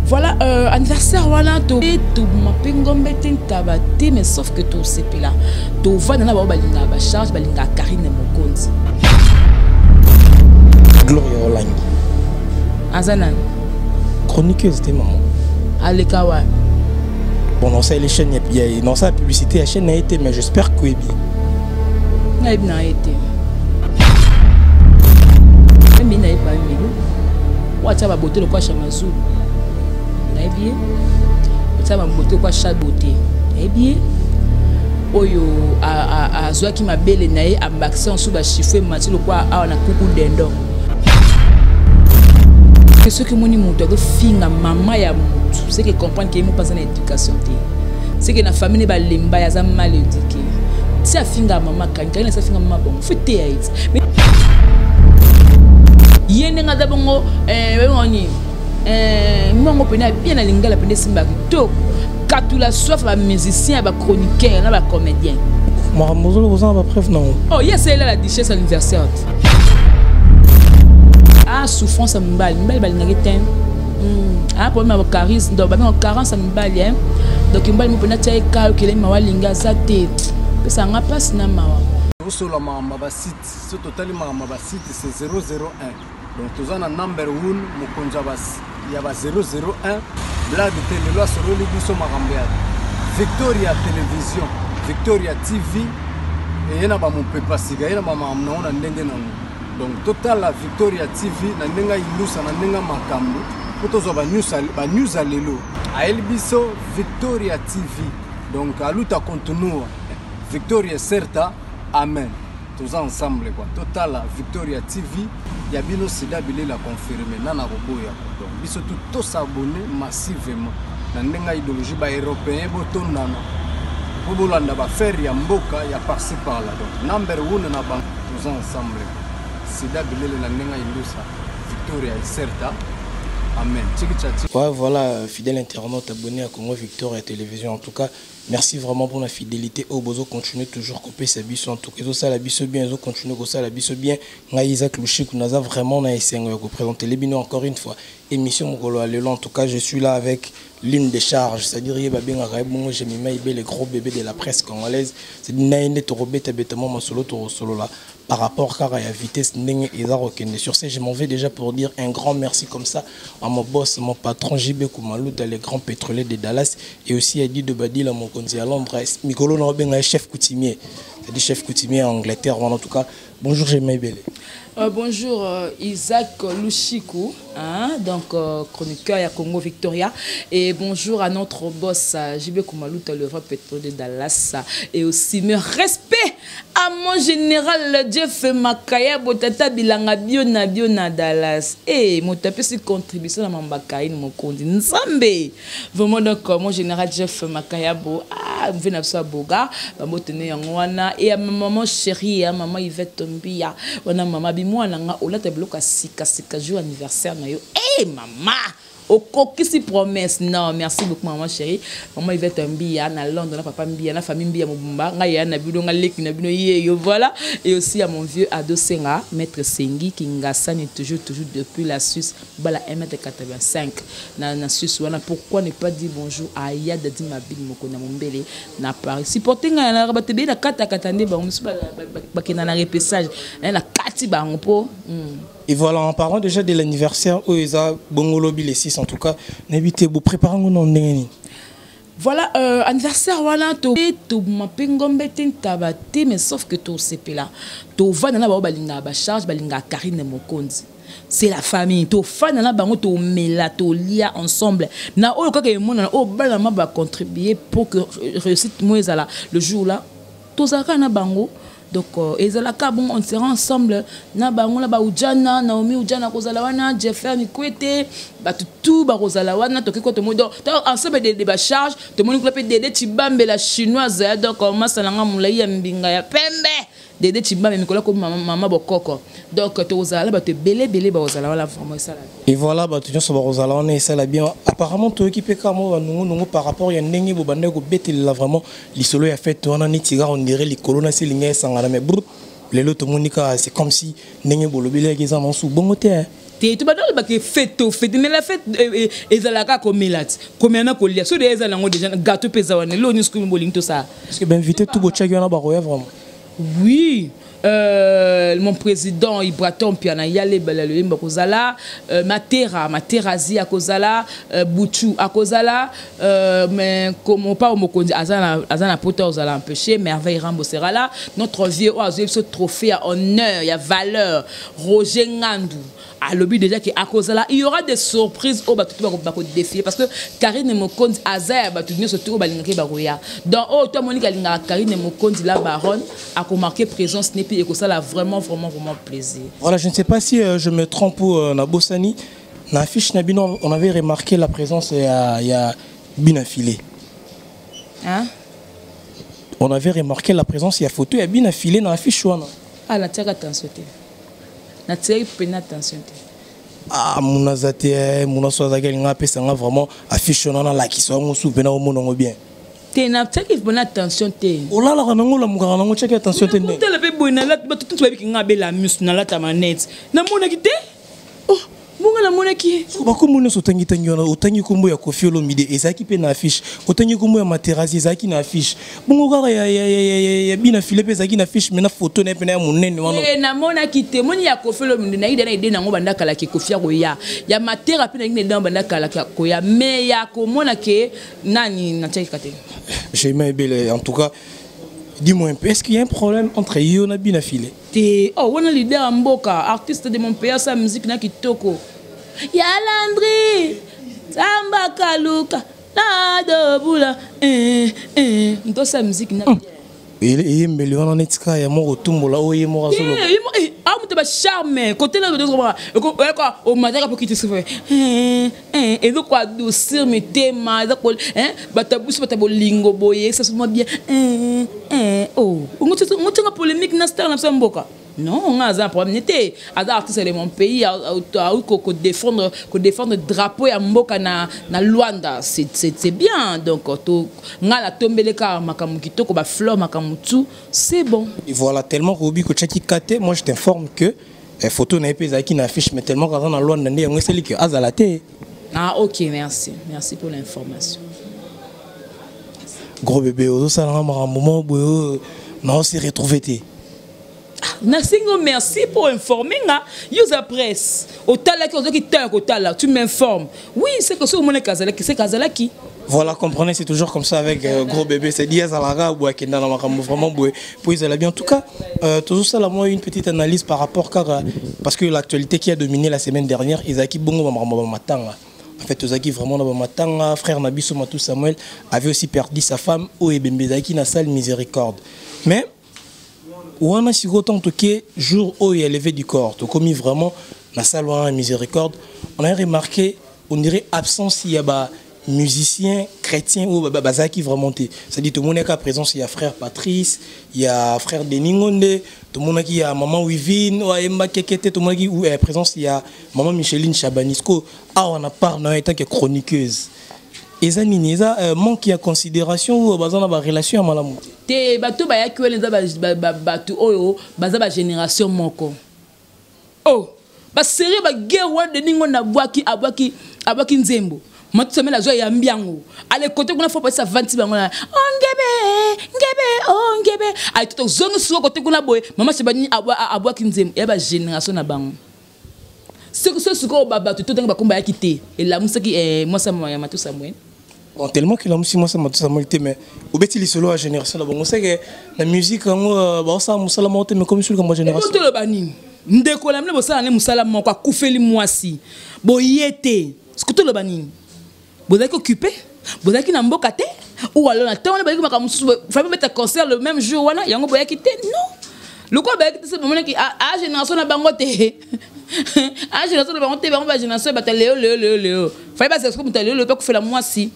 Voilà, anniversaire voilà to mapengombe tabati mais sauf que to sepela to vana na ba balinga ba charge balinga Karine Mokonzi Gloria Olangi Azanan chroniqueuse de maman Alekawa. Bon non ça les chaînes il non ça la publicité la chaîne a été mais j'espère que oui bien. Na été. Mais n'a pas eu mieux. Wacha ba beauté le quoi chamazu. Na bien. Wacha ba beauté quoi chat beauté. Na bien. Oyo a zoa qui m'a belle nae a maxé en sous ba chiffre mati le quoi a na kuku dendo. Que ce que mon monte de finga maman ya mutu c'est que comprendre que mo pas en éducation té. C'est que na famille ba lemba ya za mal éduqué. Si a finga maman quand na sa finga maman bon fute ait. Mais yene nga dabongo ngoni mongo pena bien na lingala pena simba to katula soif ba musicien ba chroniqueur na ba comédien. Moi mozo vous en va prévenir. Oh yes c'est là la duchesse anniversaire. Ah souffrance à mbal balinga tem. Ah problème avec charisme donc ba carence à mbal hein. Donc mbal mo pena tsaye ka kele mawalinga za tête. Ça n'a pas de mawa. Sur la mama site, ce total mama site c'est 001. Donc tous en number 1 mo konja bas il y a 001 blague télé loi sur le biso marambia. Victoria télévision, Victoria TV et yana ba mo pepa siga yana mama na ndenge na. Donc total la Victoria TV na ndenga ilusa na ndenga makambo. Kutozo ba news alelo. A el biso Victoria TV. Donc aluta continue Victoria certa, amen. Tous ensemble quoi. Total Victoria TV, il y a bien aussi d'abili la confirmer. Nana Roboya. Donc, biso tout s'abonner massivement. Nandenga idéologie ba européen boton nana. Bobolanda ba faire ya mboka ya par-ci par-là. Donc number 1 na bank tous ensemble. C'est d'abili la nandenga ilusa. Victoria certa. Amen. Ouais, voilà, fidèle internaute abonné à Congo Victoria Télévision. En tout cas, merci vraiment pour la fidélité. Au bozo continue toujours couper sa biso en tout cas. Ça la biso bien, ils continue comme ça la biso bien. Nga Isaac Louchik nous a vraiment na essayé de présenter les binos encore une fois. Émission Mokolo Alelo. En tout cas, je suis là avec l'une des charges, c'est-à-dire j'ai mis les gros bébés de la presse congolaise. C'est une torobé tabétement solo là. Par rapport à la vitesse sur ce, je m'en vais déjà pour dire un grand merci comme ça à mon boss, mon patron JB Koumalou, les grands pétroliers de Dallas, et aussi à Edi de Badil à mon conseiller à Londres, Mikolo Norben, chef coutumier, c'est-à-dire chef coutumier en Angleterre. En tout cas, bonjour, j'ai Belle. Bonjour Isaac Louchikou, hein, donc chroniqueur à Congo Victoria, et bonjour à notre boss JB Koumalou, le vrai pétrolier de Dallas, et aussi mes respects à mon général Jeff Makaya Botata Bilanga Biona Dallas. Et mon tapé c'est contribution à Mambakaï mon condi Nzambe. Vraiment donc mon général Jeff Makaya Bo venez à Boga, maman tenait en wana et à ma maman chérie, à maman Yvette Tombia, on a maman bimou nanga ola te bloka sika jour anniversaire na yo. Eh maman au coquille promesse. Non, merci beaucoup, maman chérie. Maman, il va être un billet à Londres, papa Mbia, la famille Mbia, Mobumba, Naya, Nabudo, Ngalek, Nabudo, voilà. Et aussi à mon vieux Ado Senga, maître Sengi, qui ngassane toujours depuis la Suisse, bala 1m85. Na Suisse, voilà. Pourquoi ne pas dire bonjour à Yad Dimabil Mokona Mombele, na Paris. Supporter na rabatebe, la kata katande, bah, on se bat, bah, na repessage, la kati, bah, on peut. Et voilà, en parlant déjà de l'anniversaire, Oeza Bongolobi les 6 en tout cas, n'habitez vous préparez nous. Voilà, anniversaire, voilà, to mapengombe tabati, mais sauf que to sepela, to vanana balinga ba charge, balinga Karine Mokonzi. C'est la famille, to fanana bango to mela, to lia ensemble. Na o ka ke mona o balama ba contribuer pour que réussite moezala le jour là, to zaka na bango. Donc, bon, on sera ensemble. Na bango la ba ujana, Naomi ujana kozalawana, Jeffer Nikwete, ba tout ba kozalawana, to kiko to modo. Ensemble de ba charge, to moni ko pe dede tibambe la chinoise, donc masalanga mulai mbinga ya pembe. Dede tibambe mikola ko mama bokoko. Donc to ozala ba te belé ba ozala wala vraiment ça là. Et voilà, bah tu dis ozala on est ça là bien. Apparemment to équipe kamo nous par rapport ya ndenge bo bande ko betel là vraiment l'isolo ya fait on a ni tiga on dirait les colonnes c'est lingé sangala mais brut les lots monika c'est comme si ndenge bolobile ki za monsu bongote. te tu badala ba ke fête mais la fête ezalaka comme melati combien na kolia so déjà nango déjà gâteau pesa wana lo ni sku boling to ça est-ce que ben invité tout bochaki wana ba roya vraiment oui. Mon président Ibraton Piana Yale Balalo Kozala, Materazi à Kozala, Bouchou à Kozala, mais comme pas au Mokondi, Azana Pota Ozala empêché, Merveille Rambo sera là. Notre vieux oiseau, ce trophée à honneur, il y a valeur. Roger Ngandou. À l'objet déjà qu'il il y aura des surprises au bateau défier parce que Karine Mokondi Aza bateau surtout au balingaki baroya. Donc oh toi Monique Alinga Karine Mokondi la baronne a marqué présence Nepi et que ça a vraiment plaisir. Voilà, je ne sais pas si je me trompe pour Nabosani. Na affiche Nabino on avait remarqué la présence il y a Binafilé. Hein? On avait remarqué la présence il y a photo il y a Binafilé dans l'affiche wana. Ah la tiens attention. Attention. Ah, mon azate, mon soazagel, n'a pas ça vraiment affiché dans la qui soit mon souvenir au monde bien. T'es n'a pas qu'il faut attention t'es. Oh là là, on a la mugara, on check attention t'es. T'es la pe bonne là, tout le monde qui n'a pas la mus na la tamanette. Na mona qui t'es? Oh, mon la mona qui. Ba ko mona so tangi tangi ona, otangi kombo ya kofiolo mide, ezaki pe na affiche. Otangi kombo ya materazi ezaki na affiche. Bongo gara ya bina file pe ezaki na affiche, mais na photo na pe na monene wana. Na mona qui t'es, moni ya kofiolo mide na ida na ide na ngobanda kala ki kofia koya. Ya matera pe na ngine na banda kala koya, mais ya ko mona ke nani na tchaki kate. J'ai aimé belle en tout cas. Dis-moi un peu, est-ce qu'il y a un problème entre Yo et Binafilé? Oh, on a leader en Mboka, artiste de mon pays, sa musique na kitoko. Ya Landry, Samba Kaluka, la dobula, Nto sa musique na. Et mais on en est tika ya mo otumbo la oye mo rasolo. Ah muto ba charme, côté là de quoi au matin pour quitter ce fait. Et donc quoi douceur mais tema, batabusi batabolingo boye, ça se moi bien. Oh, on tient polémique na star na Mboka. Non, on a un problème. N'était artiste de mon pays à défendre le drapeau et Mboka na Luanda, c'est bien. Donc to ngala tombeleka makamukito ko ba fleur makamutu, c'est bon. Et voilà tellement Robi ko chaki kate, moi je t'informe que les photos n'a pas qui n'affiche mais tellement quand on a Luanda ndé on sait que azalate. Ah OK, merci. Merci pour l'information. Gros bébé, au ça un moment non c'est retrouvé té. Merci pour informer. User Press. Tu m'informes. Oui, c'est que ce c'est Kazalaki. Voilà, comprenez, c'est toujours comme ça avec gros bébé. C'est Diaz Alaga ou Akenda vraiment pour ils allaient bien. En tout cas, toujours ça, là, moi, une petite analyse par rapport parce que l'actualité qui a dominé la semaine dernière, Isaki Bongo Matanga. En fait, Ozaki vraiment dans Matanga, frère Nabiso Matou Samuel avait aussi perdu sa femme Oebembe Zaki na salle miséricorde. Mais on a si autant que jour où il est levé du corps, tout comme vraiment la salle miséricorde, on a remarqué, on dirait absence il y a musiciens chrétiens ou bazaki vraiment c'est-à-dire tout le monde est à présence, il y a frère Patrice, il y a frère Denis Ngonde, tout le monde qui a maman Wivine, ou Emma Kekete, tout le monde qui est à présence, il y a maman Micheline Chabanisco, on a parlé en tant que chroniqueuse. Et ça manque de considération ou bazana ba relation à malamu. Te bato ba yaki wele bato oyo baza ba génération moko. Oh, ba série ba guerre wa de ningo na abwaki nzembo. Matu sema la joie ya mbiango. Ale côté kuna faut pas ça 20 bango na. Ngebe. Ay tout zongo sur côté kuna boy. Mama sebani abwaki nzembo. Ya ba génération na bango. C'est que ce qu'on va battre tout le temps qu'on va quitter. Et là, moi ça m'a tout ça moi. Bon, tellement que là, moi ça m'a tout ça moi mais au bêtis les solo à génération là, bon, on sait que la musique, bah ça, musala monte mais comme sur comme génération. Tout le bani. Ndekola mle bosala ne musala mo kwa kufeli mwasi. Boyete. Ce que tout le bani. Bozaki occupé, bozaki na mboka te ou alors na temps on ba ka mususu, faut pas mettre concert le même jour wana, yango boyaki te. Non. Le quoi ben c'est moment qui a génération na bangote. A génération na bangote ba génération ba léo. Fallait pas c'est comme léo pas faire la moi si.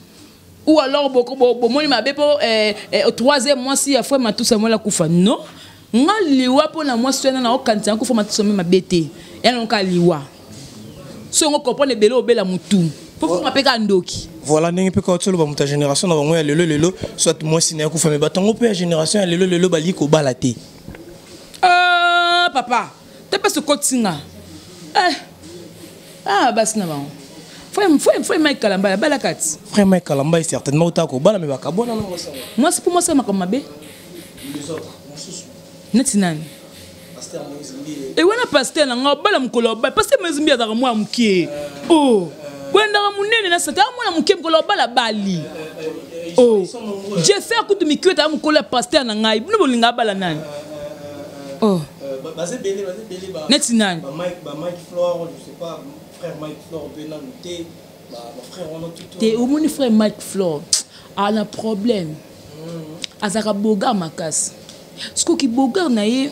Ou alors beaucoup moni mabe po au troisième mois si a fois ma tout ça moi la kufa. Non. Nga liwa po na moi sona na okanti en kufa ma tout ça ma bete. Elle on ka liwa. So on comprend les belo bela mutu. Faut m'appeler ndoki. Voilà n'est pas quand tu le ta génération na bango ya lelo soit moi si na kufa mais ba tango pe génération ya lelo bali ko balate. Papa, t'es pas ce côté singa. Ah, bas na bango. Faut Mike Kalamba, bala kati. Frère Mike Kalamba est certainement au bala mais bakabona non ça. Moi c'est pour moi ça makamba be. Les autres. Netinani. Pasteur Moïse Mbiye. Et wana pasteur na ngabala mukolo ba pasteur Moïse Mbiye azaka mwa mukie. Oh. Wenda munene na sata mwana mukie mukolo bala bali. Oh. J'ai fait kutu mikio ta mukolo pasteur na ngai. Bino bolinga bala nani. Oh. Basé belé ba. Netinani. Ba Mike Flore, je sais pas. Frère Mike Flore peut noter frère on a tout t'es au mon frère Mike Flore a un problème azaka boga makas ce qui boga na ye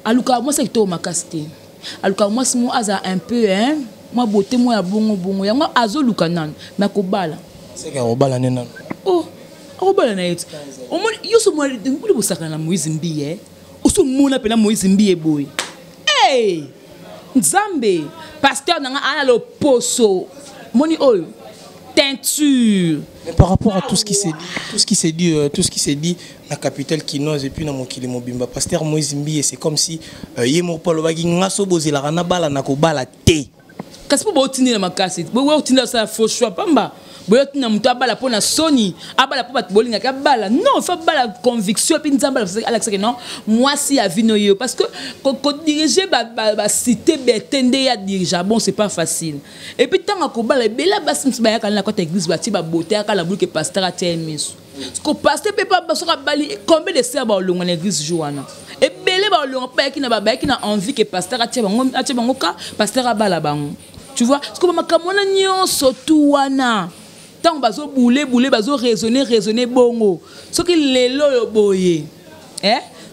aluka moi c'est to makasti aluka moi c'est moi aza un peu hein moi beauté moi bongo yango azoluka nan makobala c'est que robala nena oh robala na yet o mo yoso mo ngulu bosaka na Moïse Mbiye oso mona pena Moïse Mbiye boy hey Nzambe, pasteur n'a pas le poso, moni oil, teinture. Mais par rapport à tout ce qui s'est dit, la capitale kinoise et puis na mokili mobimba, pasteur Moïse Mbiye, c'est comme si yemo polo bagi ngaso bozela rana bala na ko bala te. Kasi po botini na makasi, bo otina sa faux choix pamba. Boyoti na mutu abala pona soni abala po bat bolinga ka bala non faut bala conviction puis nzamba Alex que non moi si a vino yo parce que ko diriger ba cité betende ya diriger bon c'est pas facile et puis tant ko bala bela bas msiba ya kana côté église bati ba beauté ka la boule que pasteur a temiso ko pasteur peut pas baso ka bali combien de sœurs ba longa na église joana et belé ba longa pa ki na ba ki na envie que pasteur a bango ka pasteur a bala bango tu vois ce que makamona nyonso tuwana tant bazo boule bazo raisonner bongo ce qui lelo yo boye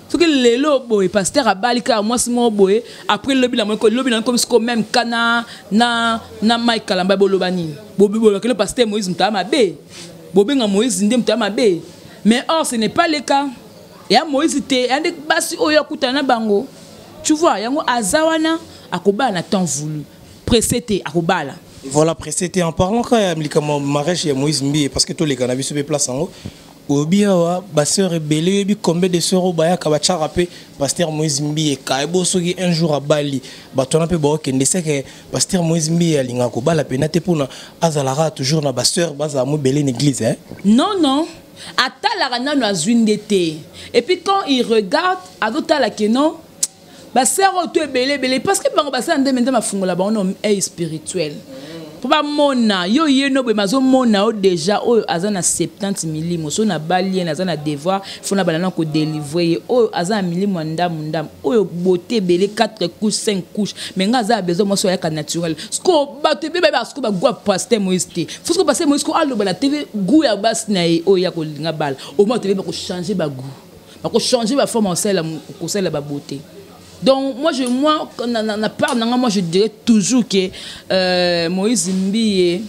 ce qui lelo boye pasteur abalika moi c'est mon boye après lobby na comme ce même kana na Mike Kalamba bolobani bobi que le pasteur Moïse mtama be bobi nga Moïse ndem mtama be mais or ce n'est pas le cas et à Moïse te ande basi oyo kutana bango tu vois yango azawana akobala na temps voulu précédé akobala. Voilà, précédé en parlant quand il y a Marèche et Moïse Mbiye parce que tous les cannabis se place en haut. Ou bien, ma soeur est belle, et puis combien de soeurs au Baya Kabacha rappé, pasteur Moïse Mbiye, Kaibo Sogi un jour à Bali, Batona pe Baok, et sait que pasteur Moïse Mbiye à Lingakoba, la pénate pour na Azalara, toujours na Basseur, Bazamou Belle une église, hein? Non. Ata la rana na zwin d'été. Et puis quand il regarde, adota la kenon, Basseur auto est belle, parce que Basseur en demande ma fungola, on est spirituel. Pour pas mona yo yeno be mazo mona o déjà o azana 70 millimètres so na balien azana devoir faut na balana ko délivrer o azana millimètres ndam o beauté belé 4 couches 5 couches mais ngaza a besoin moi so ya naturel sko ba te be ba sko ba gwa pasteur Moïse te faut que pasteur Moïse ko allo ba la TV goût ya bas na o ya ko linga bal au moins te be ba ko changer ba goût ba ko changer ba forme en sel ko sel ba beauté. Donc moi je dirais toujours que Moïse Mbiye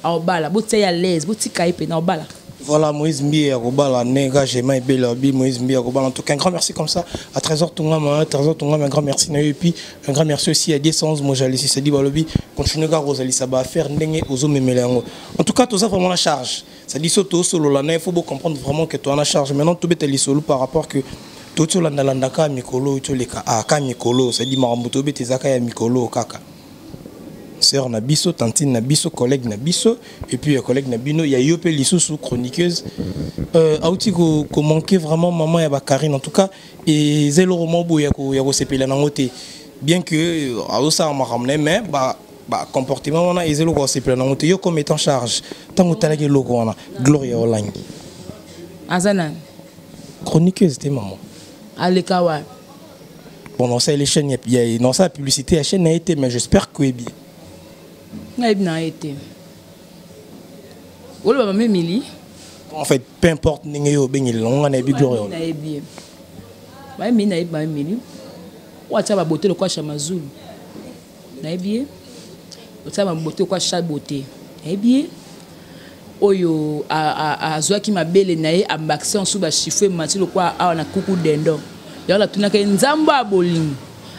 a obala boté à l'aise boté kaipe na obala. Voilà Moïse Mbiye a obala nega j'aime bien Moïse Mbiye a obala en tout cas un grand merci comme ça à Trésor Tungama un grand merci et puis un grand merci aussi à Descens moi j'allais c'est dit balobi continuer à Rosalie ça va faire ndenge ozo memelango. En tout cas tout ça vraiment la charge. Ça dit surtout solo là il faut comprendre vraiment que toi en a charge maintenant tout bête les solo par rapport que tout le monde a mikolo tout les cas mikolo ça dit marambuto bete zaka ya mikolo kaka sœur na biso tantine na biso collègue na biso et puis collègue na bino ya yopé lisusu chroniqueuse auti ko manquer vraiment maman ya Karine en tout cas et zelo romobo ya ko sepela na ngote bien que aosa maramne mais ba comportement on a zelo ko sepela na ngote yo comme étant charge tango talaki loko wana Gloria Olangi azana chroniqueuse t'es maman Alekawa. Bon, non, ça, les chaînes, il y a non, ça, la publicité, la chaîne a été, mais j'espère que bien. Elle a été. Où le maman Mili? En fait, peu importe, n'engayo ben il on a bien glorieux. Na bien. Ba mi na ba Mili. Ou acha ba beauté le quoi chamazulu. Na bien. Ou acha ba beauté le quoi chat beauté. Na bien. Oyo a zoa ki mabele na ye ambaxé en sous ba chiffre mati le quoi a na kuku dendo ya la tunaka nzambo abolingo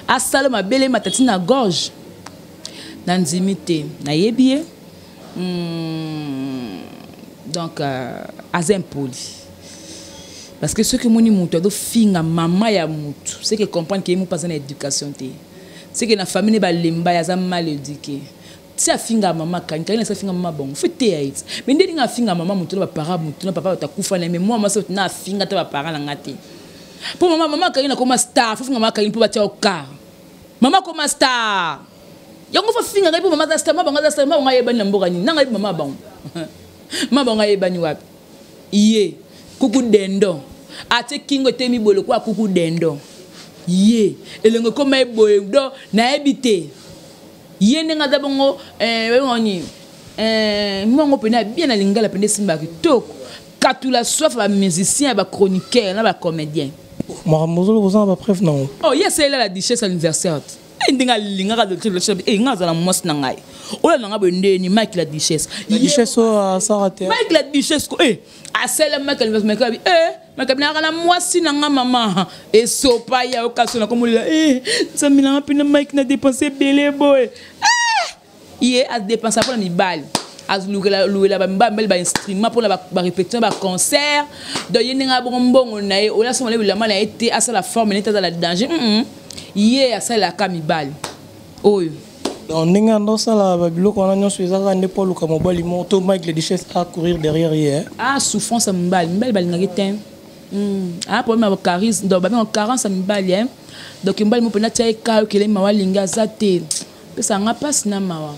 asala mabele matati na gorge na nzimité na yebie donc azempoli parce que ce que moni mutu do finga mama ya mutu c'est que comprendre que mu pas une éducation té c'est que na famille ba lemba ya za mal éduqué. Si a finga maman quand il a finga maman bon faut théâtre mais ndé nga finga maman mutu ba para mutu na papa ta kufa na mais moi ça na finga ta ba para na ngati pour maman quand il a comme star faut finga maman quand il peut battre au car maman comme star yango faut finga pour maman star maman star maman yeba na mboka ni nanga maman bon maman yeba ni wapi iye kuku dendo ate kingo temi bolo kwa kuku dendo iye elengo comme boye do na ebité yene nga dabongo ngoni mongo pena bien na lingala pende simba kitoko katula soif ba musicien ba chroniqueur na ba comédien Maramozolo vous en ba preuve non. Oh yes c'est là la duchesse anniversaire ndinga linga de le chef nga za na mos na ngai ola nga bende ni Mike la duchesse so Sarate Mike la duchesse ko a celle Mike anniversaire Mike na kana mwasi na nga mama et sopa ya okasona comme la ça milanga pina Mike na dépenser belé boy a dépensé pour mi balle as louer la ba mbel ba instrument pour la ba répétition ba concert do yenga bongo na e ola so la mala été à la forme n'était dans la danger a ça la kamibali oyo donc ninga ndo sala ba biloko na nyonso ezaka nde Paul Kamobali moto Mike le duchesse à courir derrière hier souffrance mbali bali ngaki problème de charisme donc ba carence mbali donc mbali mo pena tia ka kele mawa linga zate pesa nga passe na mawa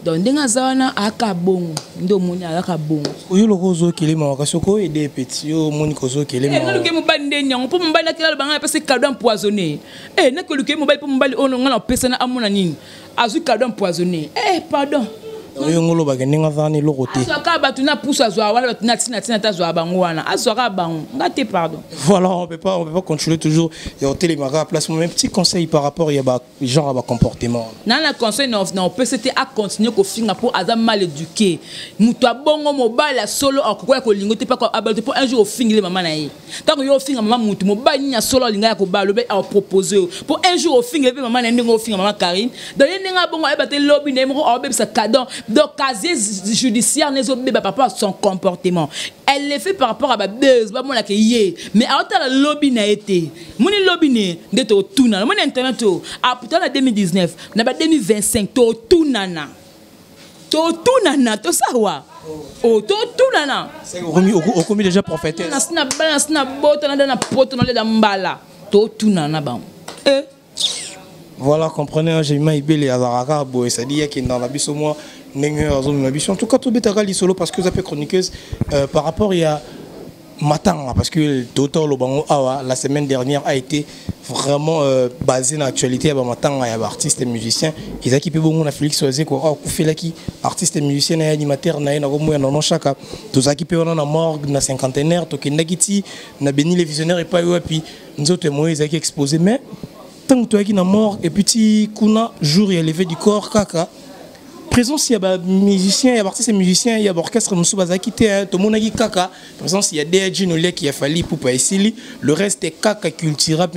donc ndenga zawana akabongo ndo moni akabongo oyo lokozo kele mawa kasoko aider petit yo moni kozo kele mawa na mo bande nyango po mbali na kila banga pesa cadeau empoisonné na ko luke mo bali po mbali ono ngana pesa na amona nini azu cadeau empoisonné pardon oyo ngolo ba keninga zani lokote azwaka batu na pousse azwa wana batu na tina ta azwa bango wana azwaka bango ngate pardon voilà on peut pas continuer toujours et au télémara place mon petit conseil par rapport il y a genre à comportement na conseil non peut c'était à continuer ko finga pour azam mal éduqué muto abongo mobile solo akokoya ko lingote pas ko abalte pour un jour au fingi maman na ye tant que yo finga maman muto mobile nya solo linga ya ko balo be a proposer pour un jour au fingi maman na ndingo finga maman Karine donc yenga bongo e bate lobby na mo obe sa cadeau donc casier judiciaire n'est pas par rapport à son comportement. Elle le fait par rapport à ma buzz, pas mon la que mais à la lobby n'a été. Mon lobby n'est d'être au tout nana. Mon internet à putain la 2019, n'a pas 2025 to tout nana. To tout nana, to ça wa. Oh to tout nana. C'est au commis déjà prophétesse. Na balance na botte na poto na le mbala. To tout nana ba. Voilà, comprenez, j'ai mis Ibele Azaraka, ça dit qu'il y a dans la bise au moins, en tout cas, tout bétaga solo parce que ça fait chroniqueuse par rapport il y a matin parce que Toto Lobango Awa la semaine dernière a été vraiment basé dans l'actualité. Matin il y a artistes et musiciens ils équipent beaucoup na Félix Oze quoi Koufelaki artistes et musiciens et animateurs na gomo na chaka tous équipés on a morgue na cinquantenaire to kendakiti na béni les visionnaires et pas et puis nous autres moi ils étaient exposés mais tant que toi qui na mort et petit kuna jour il est levé du corps kaka présence il y a musiciens il y a artistes et musiciens il y a orchestre musubaza quitté tout le monde a kaka présence il y a des jinolé qui a fallu pour pas ici le reste est kaka culturel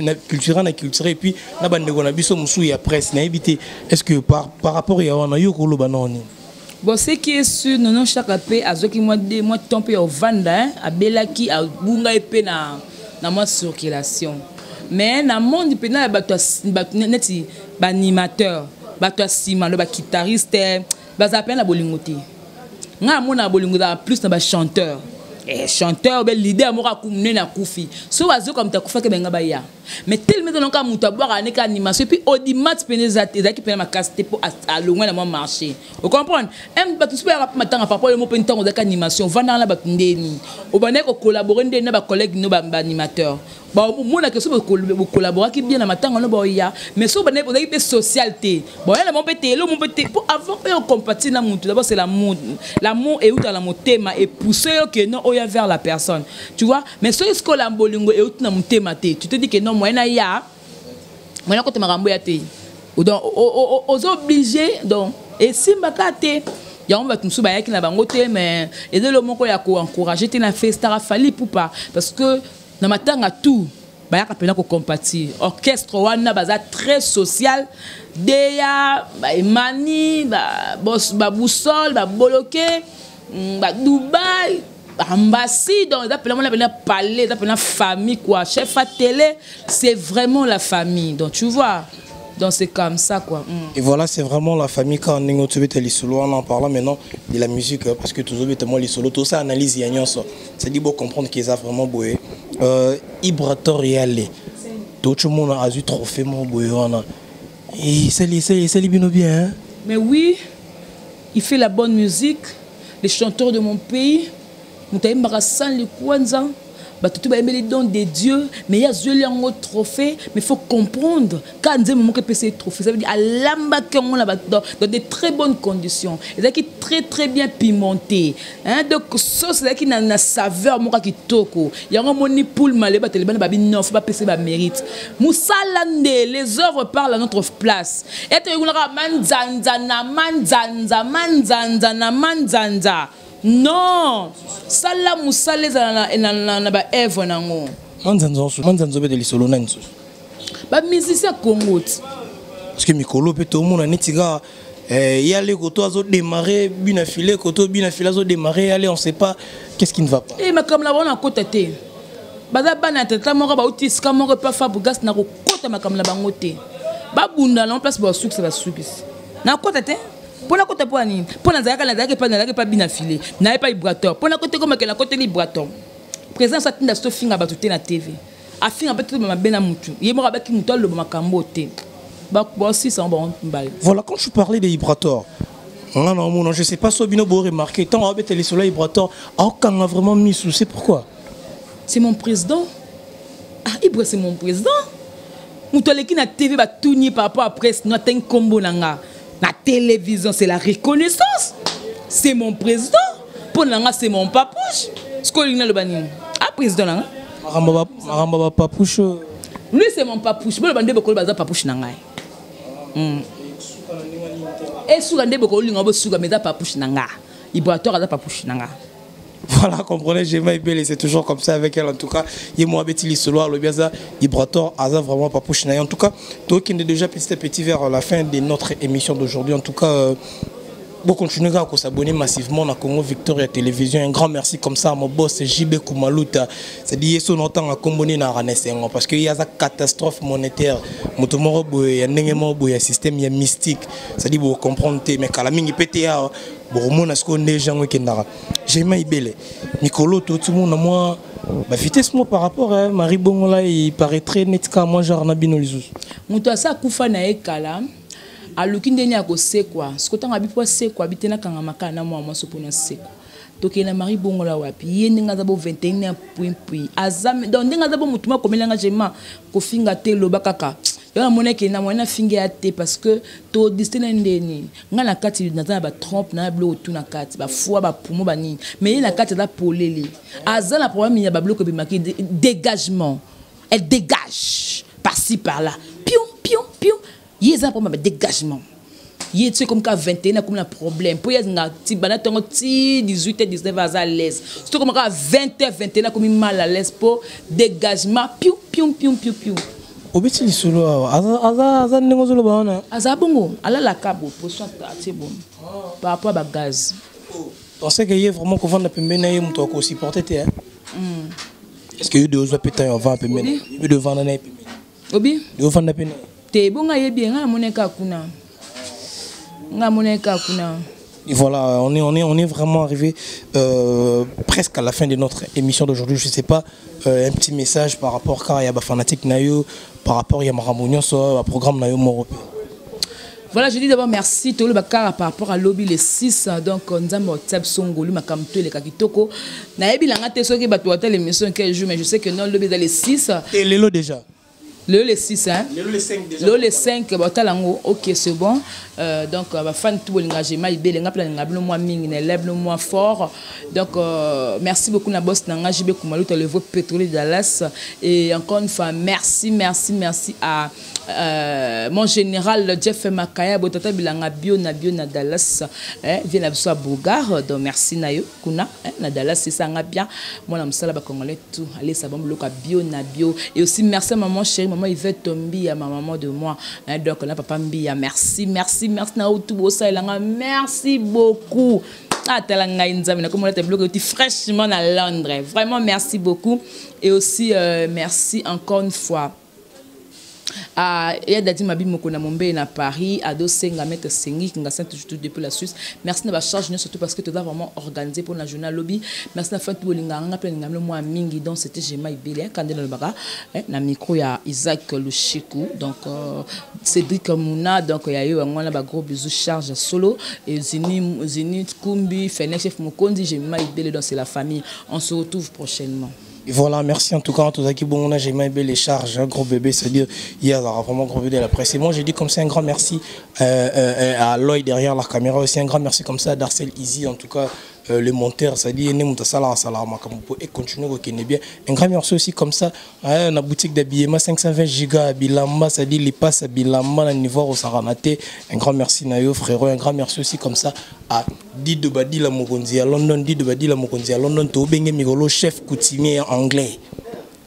et puis na bande gona biso musu il y a presse na éviter est-ce que par rapport il y a on a eu ko loba non bon ce qui est sûr non chaque paix azoki moi tomber au vanda a belaki a bunga epé na moi circulation mais na monde pena bato neti ba animateur bato sima le ba guitariste ba zapena bolingote nga mona bolingo da plus na ba chanteur chanteur be leader mo ka kumne na kufi so wazo comme ta kufa ke benga ba ya mais tellement donc ka muta boire ne ka animation puis audimat peneza qui pena ma casté pour à loin na mon marché vous comprenez m bato super rap matanga par rapport le mo pentango da animation vanda na ba ndeni o ba ne ko collaborer ndeni na ba collègue no ba animateur bon mona que so collaborer qui bien na matanga no ba ya mais so ba ne pour équipe socialité bon elle mon pété le mon pété pour avant on compatir na mutu d'abord c'est l'amour et où dans la motema et pousser que non oya vers la personne tu vois mais so est-ce que la bolingo et où na motema tu te dis que non moi na ya moi na ko te marambo ya te donc aux obligés donc et si mbakate ya on va tout souba yaki na bango te mais et de le moko ya ko encourager te na festa fali pour pas parce que na matanga tout ba ya kapena ko compatir orchestre wana baza très social deya ba emani ba boss ba boussole ba boloké ba Dubaï ambassade donc d'après moi on parler d'après famille quoi chef à télé c'est vraiment la famille donc tu vois Donc c'est comme ça quoi. Et voilà, c'est vraiment la famille quand on est les solos, en parlant maintenant de la musique, parce que toujours les solos, tout ça analyse Yannion ça. C'est dit pour comprendre qu'ils ont vraiment boué. Ibrator et Allé. Tout le monde a eu trophée mon boué. Et c'est bien. Mais oui, il fait la bonne musique. Les chanteurs de mon pays, Moutaï Marassan, les Kwanzan. Tout va aimer les dons de Dieu, mais il y a un autre trophée, mais il faut comprendre quand on moment que ces trophées, ça veut dire à l'amba dans de très bonnes conditions, et qui très très bien pimenté, hein, donc sauce là qui n'a une saveur moi qui toko, il y a un moni poule malé ba télé ba non faut pas passer ba mérite. Moussalande les œuvres parlent à notre place. Et tu na manzanza. Non, ça là moussale na ba Eve nango. Manzanzo be de lisolo na nso. Ba musicien Congo. Parce que mikolo pe to mona netiga y aller koto azo démarrer bina filé koto bina filé azo démarrer aller on sait pas qu'est-ce qui ne va pas. Et mais comme la bona kotate. Baza bana tata moko ba utis ka moko pa fa bugas na ko kota makam la bangote. Ba bunda na place ba succès ba succès. Na kotate. Pour la côté pour ani pour na zaka pas bien affilé na pas vibrateur pour la côté comme que la côté vibrateur présence ça tinda sto finga ba tuté na TV a finga ba tout ma bena mutu yemo ba ki mutu lo makambo te ba aussi ça bon mbal. Voilà, quand je parlais des vibrateurs, non, je sais pas si vous avez remarqué tant avec les soleils vibrateurs aucun a vraiment mis sous, c'est pourquoi? C'est mon président. Ah Ibra c'est mon président. Mutu le ki na TV ba tourner par rapport à presse no ten combo nanga. La télévision, c'est la reconnaissance. C'est mon président. Pour l'anga, c'est mon papouche. Ce qu'on a le banin. Ah, président là. Maramba papouche. Lui, c'est mon papouche. Bon, le bandé beaucoup le papouche nanga. Et sur le bandé beaucoup le ngabo sur le papouche nanga. Il boit tort à papouche nanga. Voilà, comprenez, j'ai mal belle et c'est toujours comme ça avec elle en tout cas. Il m'a bêti le soir, le biaza, Ibrator, Aza vraiment pas pour en tout cas. Toi qui est déjà petit à petit vers la fin de notre émission d'aujourd'hui. En tout cas, vous continuez à s'abonner massivement à Congo Victoria Télévision. Un grand merci comme ça à mon boss JB Kumaluta. C'est-à-dire son longtemps à Comboni na Ranessengo parce qu'il y a une catastrophe monétaire. Motomoro il y a un système, il y a mystique. C'est-à-dire vous comprendre mais quand la mine PTA bon mon est-ce qu'on est gens qui n'ara. J'ai mal belle. Nicolo tout le monde moi bah vitesse moi par rapport à Marie Bongola il paraît très net comme moi genre Nabino Lizus. Muto sa kufa na ekala. Aluki ndeni akosekwa sikota ngabi po sekwa bitena kanga makana mwa sopona sekwa tokena Marie Bongola wapi yende ngaza bo 21 point azam donc ngaza bo mutuma komelanga jema ko finga te loba kaka yo moneke na mwana finga ya te parce que to distene ndeni ngana kati na ba trompe na blo tout na kati ba foi ba pumo ba nini mais na kati da polele azala problème ya ba bloc be marqué dégagement elle dégage par-ci par-là piou piou piou. Il y a un problème de dégagement. Il y a comme 21 comme un problème. Pour y avoir 18 et 19 à l'aise. Surtout comme 20 21 comme mal à l'aise pour dégagement. Piou piou piou piou piou. Obeti solo aza ngozolo baona. Aza bongo, ala la cabo potion c'est bon. Par rapport à gaz. On sait qu'il y a vraiment qu'on vend pembe na yemu to ko supporter te hein. Est-ce que you de ozo pétain on vend pembe? You de vendre na pembe. Obi? De vendre pembe. Te bonga yebi nga moneka kuna. Nga moneka kuna. Et voilà, on est vraiment arrivé presque à la fin de notre émission d'aujourd'hui. Je ne sais pas, un petit message par rapport à Yaba Fanatique Nayo, par rapport à Yamaramounion, au programme Nayo Moropé. Voilà, je dis d'abord merci tout le bakara par rapport à lobby les 6 donc nzambo WhatsApp songolu makamto le kakitoko. Na yebi langa te soki ba toata l'émission quel jour mais je sais que non lobby dans les 6 et lelo déjà. Le 6, hein? Le 5 déjà. Le 5, ok, c'est bon. Donc, fan tout l'engagement, il y a un mois ming, le mois fort. Donc, merci beaucoup na boss Nanga JB Kumaluta le vote pétrolier de Dallas. Et encore une fois, merci à mon général Jeff Makaya, Botata Bilanga Bio na Dallas. Vient à Bougard, donc merci Nayo, Kuna, na Dallas, c'est ça, bien. Moi, je suis là, Congolais, tout. Allez, ça va me bloquer Bio na Bio. Et aussi, merci à maman chérie. Maman Yvette Tombi, à ma maman de moi. Donc là, papa Mbia, merci beaucoup. Ah, fraîchement à Londres. Vraiment, merci beaucoup. Et aussi, merci encore une fois ya dadi mabi moko na mombe na Paris ado senga mettre sengi kinga saint tout depuis la Suisse. Merci na ba charge surtout parce que tu as vraiment organisé pour la journée lobby. Merci na fait bolinga nga pe ngamle moi mingi donc c'était Jema Ibele kandela le baka na micro ya Isaac Lushiku donc Cédric Mouna donc il y a eu un ba gros bisous charge solo et Zini Kumbi Fenech chef Mokondi Jema Ibele donc c'est la famille. On se retrouve prochainement. Et voilà, merci en tout cas à tous qui bon, j'ai même les charges, un gros bébé, c'est-à-dire hier, vraiment gros bébé de la presse. Et moi, j'ai dit comme ça un grand merci à Lloyd derrière la caméra, aussi un grand merci comme ça à Darcel Easy, en tout cas le monteur, c'est-à-dire et continuer au bien. Un grand merci aussi comme ça à la boutique d'habillement 520 gigas à Bilamba, c'est-à-dire les passes à Bilamba, le niveau au Saranate. Un grand merci Nayo frérot, un grand merci aussi comme ça à Dido Badila Mokonzi à London, Dido Badila Mokonzi à London, Tobenge Migolo, chef coutumier anglais.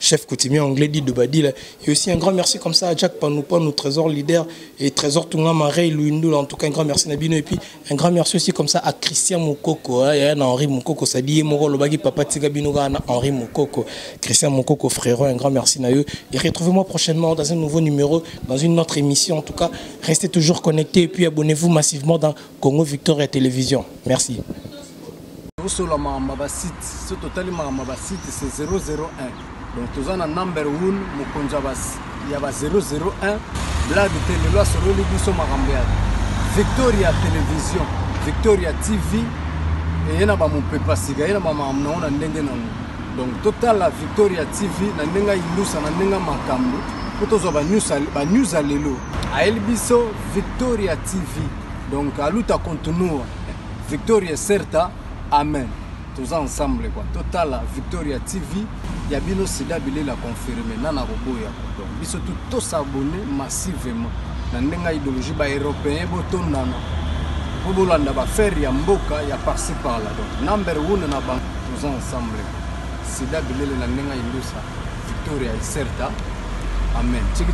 Chef coutumier anglais dit de Badil. Et aussi un grand merci comme ça à Jack Panoupa, nos trésors leader et trésor Tunga Marey, Louindou. En tout cas, un grand merci Nabino. Et puis un grand merci aussi comme ça à Christian Moukoko. Il y a Henri Moukoko, ça dit Moro Lobagi Papa Tigabino, Henri Moukoko. Christian Moukoko, frérot, un grand merci Nayo. Et retrouvez-moi prochainement dans un nouveau numéro, dans une autre émission. En tout cas, restez toujours connectés et puis abonnez-vous massivement dans Congo Victoria Télévision. Merci. C'est 001. Donc, nous avons un number 1, il y a 001, blague de télé, sur le Victoria Télévision, Victoria TV, et il y a mon papa siga, il y a maman, donc, total la Victoria TV, il y a une makambo, pour tous les news à l'élo. À Elbiso, Victoria TV, donc, à l'outa continue, Victoria Certa, Amen. Tous ensemble quoi. Total la Victoria TV, il y a bien aussi d'habiller la confirmer. Nana Robo ya donc biso tous s'abonner massivement. Na ndenga idéologie ba européen boton nana. Bobolanda ba faire ya mboka ya par-ci par là. Donc number 1 na bank tous ensemble. C'est d'habiller la ndenga indusa Victoria Certa. Amen. Tchiki